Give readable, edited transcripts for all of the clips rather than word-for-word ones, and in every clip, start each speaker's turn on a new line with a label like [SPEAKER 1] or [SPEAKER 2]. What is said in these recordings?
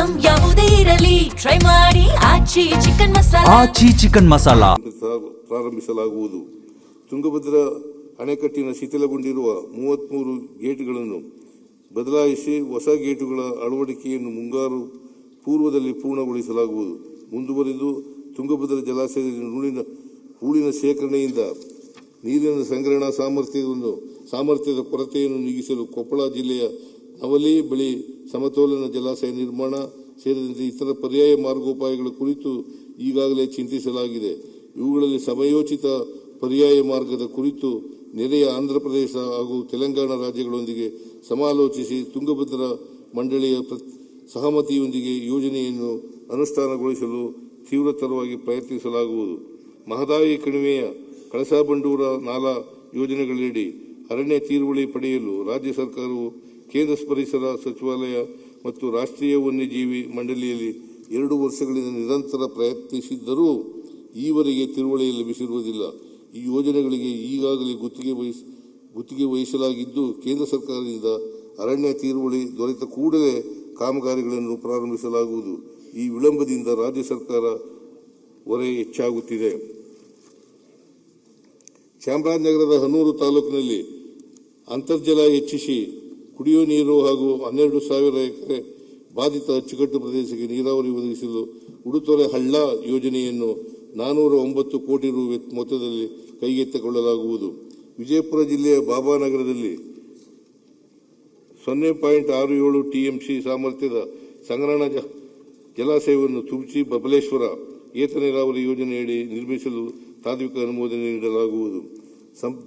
[SPEAKER 1] Item ಯಾವುದೇ ಇರಲಿ try ಮಾಡಿ ಆಚಿ ಚಿಕನ್ ಮಸಾಲಾ
[SPEAKER 2] ಪ್ರಾರಂಭಿಸಲಾಗುವುದು. ತುಂಗಭದ್ರಾ ಅಣೆಕಟ್ಟಿನ ಶಿಥಿಲಗೊಂಡಿರುವ 33 ಗೇಟ್ಗಳನ್ನು ಬದಲಾಯಿಸಿ ಹೊಸ ಗೇಟುಗಳ ಅಳವಡಿಕೆಯನ್ನು ಮುಂಗಾರು ಪೂರ್ವದಲ್ಲಿ ಪೂರ್ಣಗೊಳಿಸಲಾಗುವುದು. ಮುಂದುವರಿದು ತುಂಗಭದ್ರಾ ಜಲಾಶಯದಲ್ಲಿ ಹೂಳಿನ ಶೇಖರಣೆಯಿಂದ ನೀರಿನ ಸಂಗ್ರಹಣಾ ಸಾಮರ್ಥ್ಯದ ಕೊರತೆಯನ್ನು ನೀಗಿಸಲು ಕೊಪ್ಪಳ ಜಿಲ್ಲೆಯ ನವಲಿ ಬಳಿ ಸಮತೋಲನ ಜಲಾಶಯ ನಿರ್ಮಾಣ ಸೇರಿದಂತೆ ಇತರ ಪರ್ಯಾಯ ಮಾರ್ಗೋಪಾಯಗಳ ಕುರಿತು ಈಗಾಗಲೇ ಚಿಂತಿಸಲಾಗಿದೆ. ಇವುಗಳಲ್ಲಿ ಸಮಯೋಚಿತ ಪರ್ಯಾಯ ಮಾರ್ಗದ ಕುರಿತು ನೆರೆಯ ಆಂಧ್ರಪ್ರದೇಶ ಹಾಗೂ ತೆಲಂಗಾಣ ರಾಜ್ಯಗಳೊಂದಿಗೆ ಸಮಾಲೋಚಿಸಿ ತುಂಗಭದ್ರಾ ಮಂಡಳಿಯ ಸಹಮತಿಯೊಂದಿಗೆ ಯೋಜನೆಯನ್ನು ಅನುಷ್ಠಾನಗೊಳಿಸಲು ತೀವ್ರತರವಾಗಿ ಪ್ರಯತ್ನಿಸಲಾಗುವುದು. ಮಹದಾಯಿ ಕಣಿವೆಯ ಕಳಸಾ-ಬಂಡೂರ ನಾಲಾ ಯೋಜನೆಗಳಡಿ ಅರಣ್ಯ ತೀರುವಳಿ ಪಡೆಯಲು ರಾಜ್ಯ ಸರ್ಕಾರವು ಕೇಂದ್ರ ಪರಿಸರ ಸಚಿವಾಲಯ ಮತ್ತು ರಾಷ್ಟ್ರೀಯ ವನ್ಯಜೀವಿ ಮಂಡಳಿಯಲ್ಲಿ 2 ವರ್ಷಗಳಿಂದ ನಿರಂತರ ಪ್ರಯತ್ನಿಸಿದ್ದರೂ ಈವರೆಗೆ ತಿರುವಳಿ ಲಭಿಸಿರುವುದಿಲ್ಲ. ಈ ಯೋಜನೆಗಳಿಗೆ ಈಗಾಗಲೇ ಗುತ್ತಿಗೆ ವಹಿಸಲಾಗಿದ್ದು, ಕೇಂದ್ರ ಸರ್ಕಾರದಿಂದ ಅರಣ್ಯ ತೀರುವಳಿ ದೊರೆತ ಕೂಡಲೇ ಕಾಮಗಾರಿಗಳನ್ನು ಪ್ರಾರಂಭಿಸಲಾಗುವುದು. ಈ ವಿಳಂಬದಿಂದ ರಾಜ್ಯ ಸರ್ಕಾರ ಹೊರೆ ಹೆಚ್ಚಾಗುತ್ತಿದೆ. ಚಾಮರಾಜನಗರದ ಹನೂರು ತಾಲೂಕಿನಲ್ಲಿ ಅಂತರ್ಜಲ ಹೆಚ್ಚಿಸಿ ಕುಡಿಯುವ ನೀರು ಹಾಗೂ 12,000 ಎಕರೆ ಬಾಧಿತ ಅಚ್ಚುಕಟ್ಟು ಪ್ರದೇಶಕ್ಕೆ ನೀರಾವರಿ ಒದಗಿಸಲು ಉಡುತೊರೆ ಹಳ್ಳ ಯೋಜನೆಯನ್ನು 409 ಕೋಟಿ ರು ಮೊತ್ತದಲ್ಲಿ ಕೈಗೆತ್ತಿಕೊಳ್ಳಲಾಗುವುದು. ವಿಜಯಪುರ ಜಿಲ್ಲೆಯ ಬಾಬಾನಗರದಲ್ಲಿ 0.67 ಟಿಎಂಸಿ ಸಾಮರ್ಥ್ಯದ ಸಂಗ್ರಹಣಾ ಜಲಾಶಯವನ್ನು ತುಬಚಿ ಬಬಲೇಶ್ವರ ಏತ ನೀರಾವರಿ ಯೋಜನೆಯಡಿ ನಿರ್ಮಿಸಲು ತಾತ್ವಿಕ ಅನುಮೋದನೆ ನೀಡಲಾಗುವುದು.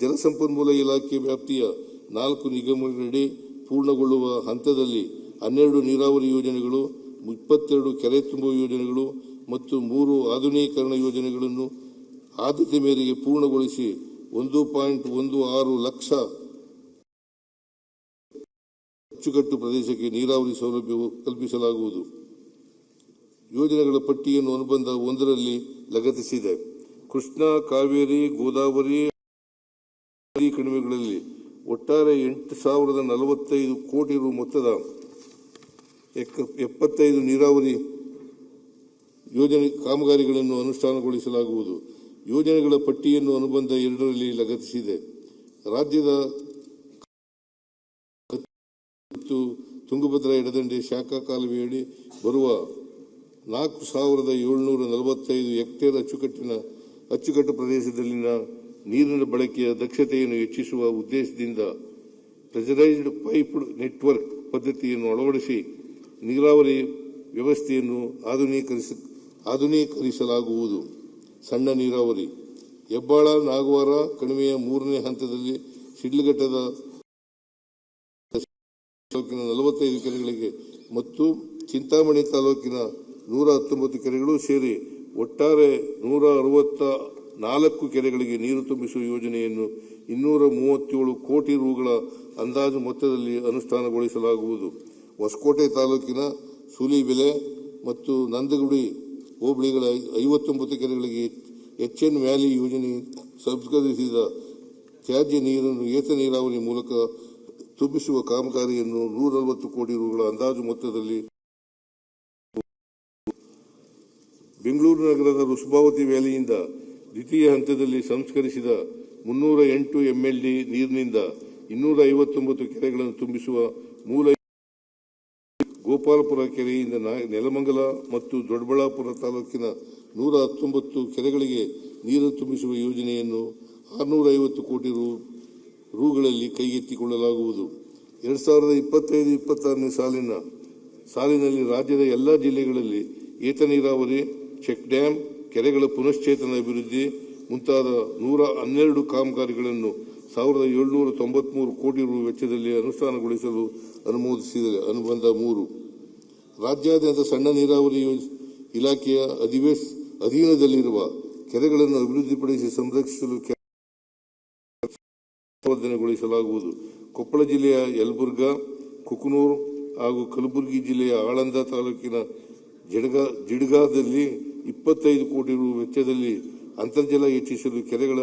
[SPEAKER 2] ಜಲಸಂಪನ್ಮೂಲ ಇಲಾಖೆ ವ್ಯಾಪ್ತಿಯ 4 ನಿಗಮಗಳಡಿ ಪೂರ್ಣಗೊಳ್ಳುವ ಹಂತದಲ್ಲಿ 12 ನೀರಾವರಿ ಯೋಜನೆಗಳು, 22 ಕೆರೆ ತುಂಬುವ ಯೋಜನೆಗಳು ಮತ್ತು 3 ಆಧುನೀಕರಣ ಯೋಜನೆಗಳನ್ನು ಆದ್ಯತೆ ಮೇರೆಗೆ ಪೂರ್ಣಗೊಳಿಸಿ 1.16 ಲಕ್ಷ ಅಚ್ಚುಕಟ್ಟು ಪ್ರದೇಶಕ್ಕೆ ನೀರಾವರಿ ಸೌಲಭ್ಯ ಕಲ್ಪಿಸಲಾಗುವುದು. ಯೋಜನೆಗಳ ಪಟ್ಟಿಯನ್ನು ಅನುಬಂಧ 1ರಲ್ಲಿ ಲಗತ್ತಿಸಿದೆ. ಕೃಷ್ಣಾ, ಕಾವೇರಿ, ಗೋದಾವರಿ ಕಣಿವೆಗಳಲ್ಲಿ ಒಟ್ಟಾರೆ 8,045 ಕೋಟಿ ರು ಮೊತ್ತದ 75 ನೀರಾವರಿ ಯೋಜನೆ ಕಾಮಗಾರಿಗಳನ್ನು ಅನುಷ್ಠಾನಗೊಳಿಸಲಾಗುವುದು. ಯೋಜನೆಗಳ ಪಟ್ಟಿಯನ್ನು ಅನುಬಂಧ 2ರಲ್ಲಿ ಲಗತ್ತಿಸಿದೆ. ರಾಜ್ಯದ ತುಂಗಭದ್ರಾ ಎಡದಂಡೆ ಶಾಖಾ ಕಾಲುವೆಯಡಿ ಬರುವ 4,745 ಹೆಕ್ಟೇರ್ ಅಚ್ಚುಕಟ್ಟು ಪ್ರದೇಶದಲ್ಲಿನ ನೀರಿನ ಬಳಕೆಯ ದಕ್ಷತೆಯನ್ನು ಹೆಚ್ಚಿಸುವ ಉದ್ದೇಶದಿಂದ ಪ್ರೆಷರೈಸ್ಡ್ ಪೈಪ್ಡ್ ನೆಟ್ವರ್ಕ್ ಪದ್ಧತಿಯನ್ನು ಅಳವಡಿಸಿ ನೀರಾವರಿ ವ್ಯವಸ್ಥೆಯನ್ನು ಆಧುನೀಕರಿಸಲಾಗುವುದು. ಸಣ್ಣ ನೀರಾವರಿ ಹೆಬ್ಬಾಳ, ನಾಗವಾರ ಕಣಿವೆಯ 3ನೇ ಹಂತದಲ್ಲಿ ಶಿಡ್ಲಘಟ್ಟದ ತಾಲೂಕಿನ 45 ಕೆರೆಗಳಿಗೆ ಮತ್ತು ಚಿಂತಾಮಣಿ ತಾಲೂಕಿನ 119 ಕೆರೆಗಳು ಸೇರಿ ಒಟ್ಟಾರೆ 164 ಕೆರೆಗಳಿಗೆ ನೀರು ತುಂಬಿಸುವ ಯೋಜನೆಯನ್ನು 237 ಕೋಟಿ ರುಗಳ ಅಂದಾಜು ಮೊತ್ತದಲ್ಲಿ ಅನುಷ್ಠಾನಗೊಳಿಸಲಾಗುವುದು. ಹೊಸಕೋಟೆ ತಾಲೂಕಿನ ಸೂಲಿಬೆಲೆ ಮತ್ತು ನಂದಗುಡಿ ಹೋಬಳಿಗಳ 59 ಕೆರೆಗಳಿಗೆ ಎಚ್ಎನ್ ವ್ಯಾಲಿ ಯೋಜನೆ ಸಂಸ್ಕರಿಸಿದ ತ್ಯಾಜ್ಯ ನೀರನ್ನು ಏತ ನೀರಾವರಿ ಮೂಲಕ ತುಂಬಿಸುವ ಕಾಮಗಾರಿಯನ್ನು 140 ಕೋಟಿ ರುಗಳ ಅಂದಾಜು ಮೊತ್ತದಲ್ಲಿ ಬೆಂಗಳೂರು ನಗರದ ವೃಷಭಾವತಿ ವ್ಯಾಲಿಯಿಂದ ದ್ವಿತೀಯ ಹಂತದಲ್ಲಿ ಸಂಸ್ಕರಿಸಿದ 308 MLD ನೀರಿನಿಂದ 259 ಕೆರೆಗಳನ್ನು ತುಂಬಿಸುವ ಮೂಲ ಗೋಪಾಲಪುರ ಕೆರೆಯಿಂದ ನೆಲಮಂಗಲ ಮತ್ತು ದೊಡ್ಡಬಳ್ಳಾಪುರ ತಾಲೂಕಿನ 119 ಕೆರೆಗಳಿಗೆ ನೀರು ತುಂಬಿಸುವ ಯೋಜನೆಯನ್ನು 650 ಕೋಟಿ ರುಗಳಲ್ಲಿ ಕೈಗೆತ್ತಿಕೊಳ್ಳಲಾಗುವುದು. 2025-26ನೇ ಸಾಲಿನಲ್ಲಿ ರಾಜ್ಯದ ಎಲ್ಲಾ ಜಿಲ್ಲೆಗಳಲ್ಲಿ ಏತ ನೀರಾವರಿ, ಚೆಕ್ ಡ್ಯಾಂ, ಕೆರೆಗಳ ಪುನಶ್ಚೇತನ ಅಭಿವೃದ್ಧಿ ಮುಂತಾದ 112 ಕಾಮಗಾರಿಗಳನ್ನು 1,793 ಕೋಟಿ ರು ವೆಚ್ಚದಲ್ಲಿ ಅನುಷ್ಠಾನಗೊಳಿಸಲು ಅನುಮೋದಿಸಿದೆ. ಅನುಬಂಧ 3 ರಾಜ್ಯಾದ್ಯಂತ ಸಣ್ಣ ನೀರಾವರಿ ಇಲಾಖೆಯ ಅಧೀನದಲ್ಲಿರುವ ಕೆರೆಗಳನ್ನು ಅಭಿವೃದ್ಧಿಪಡಿಸಿ ಸಂರಕ್ಷಿಸಲು ವರ್ಧನೆಗೊಳಿಸಲಾಗುವುದು. ಕೊಪ್ಪಳ ಜಿಲ್ಲೆಯ ಯಲಬುರ್ಗಾ, ಕುಕನೂರು ಹಾಗೂ ಕಲಬುರಗಿ ಜಿಲ್ಲೆಯ ಆಳಂದ ತಾಲೂಕಿನ ಜಿಡ್ಗಾದಲ್ಲಿ 25 ಕೋಟಿ ರು ವೆಚ್ಚದಲ್ಲಿ ಅಂತರ್ಜಲ ಹೆಚ್ಚಿಸಲು ಕೆರೆಗಳ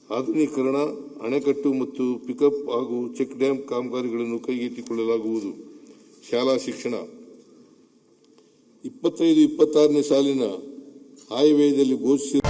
[SPEAKER 2] ಆಧುನೀಕರಣ, ಅಣೆಕಟ್ಟು ಮತ್ತು ಪಿಕಪ್ ಹಾಗೂ ಚೆಕ್ ಡ್ಯಾಂ ಕಾಮಗಾರಿಗಳನ್ನು ಕೈಗೆತ್ತಿಕೊಳ್ಳಲಾಗುವುದು. ಶಾಲಾ ಶಿಕ್ಷಣ 25-26ನೇ ಸಾಲಿನ ಆಯವ್ಯಯದಲ್ಲಿ ಘೋಷಿಸಿದ